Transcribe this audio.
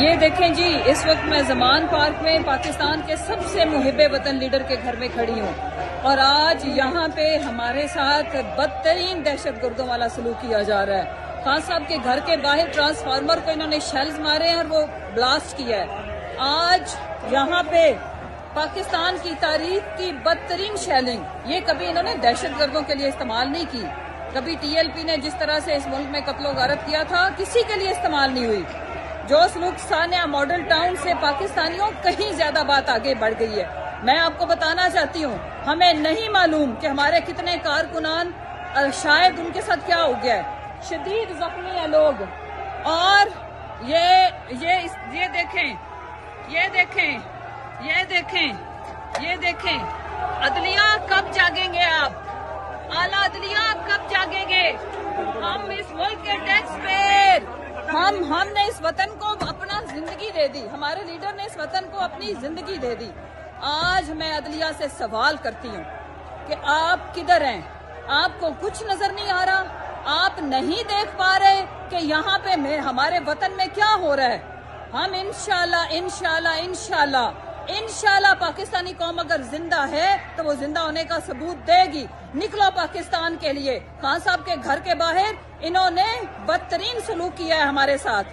یہ دیکھیں جی، اس وقت میں زمان پارک میں پاکستان کے سب سے محب وطن لیڈر کے گھر میں کھڑی ہوں، اور آج یہاں پہ ہمارے ساتھ بدترین دہشت گردوں والا سلوک کیا جا رہا ہے۔ خان صاحب کے گھر کے باہر ٹرانسفارمر کو انہوں نے شیلز مارے ہیں اور وہ بلاسٹ کیا ہے۔ آج یہاں پہ پاکستان کی تاریخ کی بدترین شیلنگ، یہ کبھی انہوں نے دہشت گردوں کے لیے استعمال نہیں کی، کبھی ٹی ایل پی نے جس طرح سے اس ملک میں قتل و غارت کیا تھا کسی کے لیے استعمال نہیں ہوئی۔ جو سلوک سانیہ ماڈل ٹاؤن سے پاکستانیوں کہیں زیادہ بات آگے بڑھ گئی ہے۔ میں آپ کو بتانا چاہتی ہوں، ہمیں نہیں معلوم کہ ہمارے کتنے کارکنان شاید ان کے ساتھ کیا ہو گیا ہے، شدید زخمی ہیں لوگ۔ اور یہ دیکھیں عدلیہ کب جاگیں گے آپ، اعلیٰ عدلیہ کب جاگیں گے؟ ہم اس ملک کے ٹیکس پیئر، ہم نے اس وطن کو اپنا زندگی دے دی، ہمارے لیڈر نے اس وطن کو اپنی زندگی دے دی۔ آج میں عدلیہ سے سوال کرتی ہوں کہ آپ کدھر ہیں؟ آپ کو کچھ نظر نہیں آ رہا؟ آپ نہیں دیکھ پا رہے کہ یہاں پہ ہمارے وطن میں کیا ہو رہا ہے؟ ہم انشاءاللہ پاکستانی قوم اگر زندہ ہے تو وہ زندہ ہونے کا ثبوت دے گی۔ نکلو پاکستان کے لیے۔ خان صاحب کے گھر کے باہر انہوں نے بدترین سلوک کیا ہے ہمارے ساتھ۔